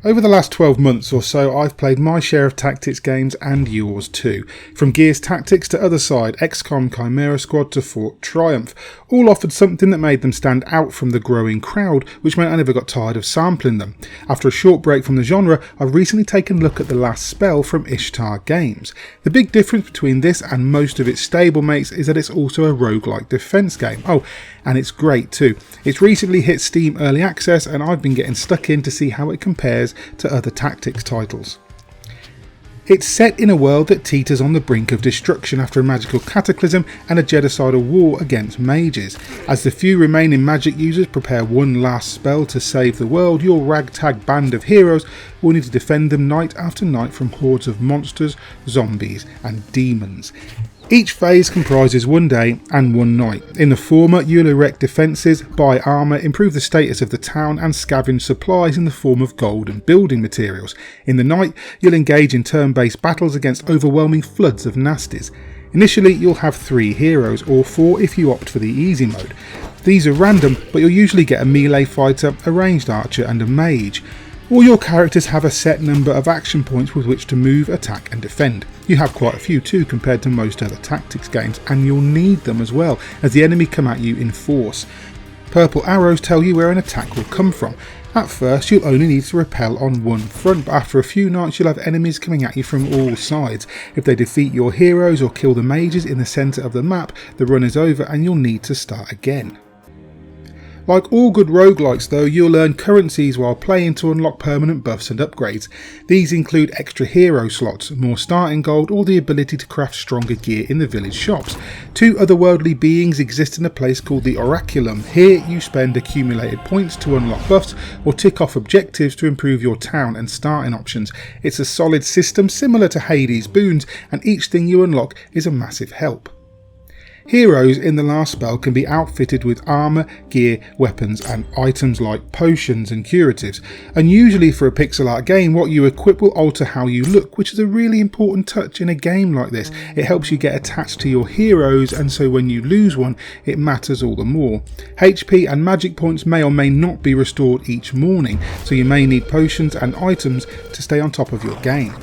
Over the last 12 months or so, I've played my share of tactics games and yours too. From Gears Tactics to Other Side, XCOM Chimera Squad to Fort Triumph, all offered something that made them stand out from the growing crowd, which meant I never got tired of sampling them. After a short break from the genre, I've recently taken a look at The Last Spell from Ishtar Games. The big difference between this and most of its stablemates is that it's also a roguelike defense game. Oh, and it's great too. It's recently hit Steam Early Access and I've been getting stuck in to see how it compares to other tactics titles. It's set in a world that teeters on the brink of destruction after a magical cataclysm and a genocidal war against mages. As the few remaining magic users prepare one last spell to save the world, your ragtag band of heroes will need to defend them night after night from hordes of monsters, zombies and demons. Each phase comprises one day and one night. In the former, you'll erect defences, buy armour, improve the status of the town and scavenge supplies in the form of gold and building materials. In the night, you'll engage in turn-based battles against overwhelming floods of nasties. Initially, you'll have 3 heroes, or 4 if you opt for the easy mode. These are random, but you'll usually get a melee fighter, a ranged archer and a mage. All your characters have a set number of action points with which to move, attack and defend. You have quite a few too compared to most other tactics games, and you'll need them as well as the enemy come at you in force. Purple arrows tell you where an attack will come from. At first you'll only need to repel on one front, but after a few nights you'll have enemies coming at you from all sides. If they defeat your heroes or kill the mages in the centre of the map, the run is over and you'll need to start again. Like all good roguelikes though, you'll earn currencies while playing to unlock permanent buffs and upgrades. These include extra hero slots, more starting gold, or the ability to craft stronger gear in the village shops. 2 otherworldly beings exist in a place called the Oraculum. Here you spend accumulated points to unlock buffs or tick off objectives to improve your town and starting options. It's a solid system similar to Hades' boons, and each thing you unlock is a massive help. Heroes in The Last Spell can be outfitted with armour, gear, weapons and items like potions and curatives, and usually for a pixel art game what you equip will alter how you look, which is a really important touch in a game like this. It helps you get attached to your heroes, and so when you lose one it matters all the more. HP and magic points may or may not be restored each morning, so you may need potions and items to stay on top of your game.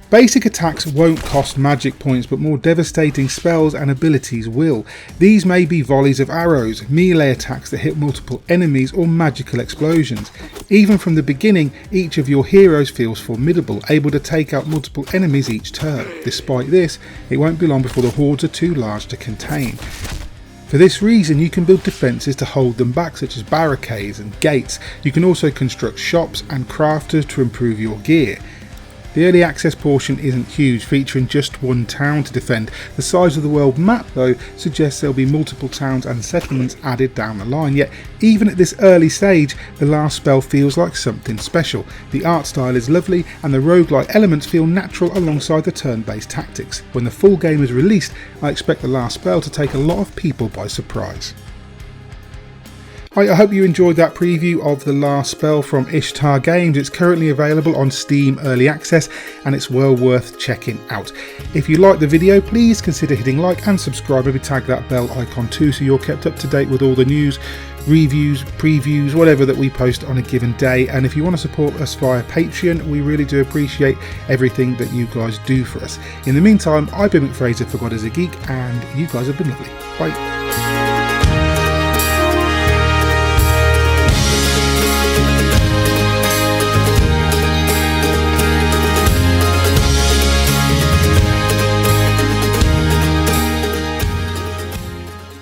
Basic attacks won't cost magic points, but more devastating spells and abilities will. These may be volleys of arrows, melee attacks that hit multiple enemies, or magical explosions. Even from the beginning, each of your heroes feels formidable, able to take out multiple enemies each turn. Despite this, it won't be long before the hordes are too large to contain. For this reason, you can build defences to hold them back, such as barricades and gates. You can also construct shops and crafters to improve your gear. The early access portion isn't huge, featuring just one town to defend. The size of the world map though suggests there'll be multiple towns and settlements added down the line, yet even at this early stage The Last Spell feels like something special. The art style is lovely and the roguelike elements feel natural alongside the turn-based tactics. When the full game is released, I expect The Last Spell to take a lot of people by surprise. I hope you enjoyed that preview of The Last Spell from Ishtar Games. It's currently available on Steam Early Access and it's well worth checking out. If you liked the video, please consider hitting like and subscribe. Maybe tag that bell icon too so you're kept up to date with all the news, reviews, previews, whatever that we post on a given day. And if you want to support us via Patreon, we really do appreciate everything that you guys do for us. In the meantime, I've been Mick Fraser for God is a Geek, and you guys have been lovely. Bye.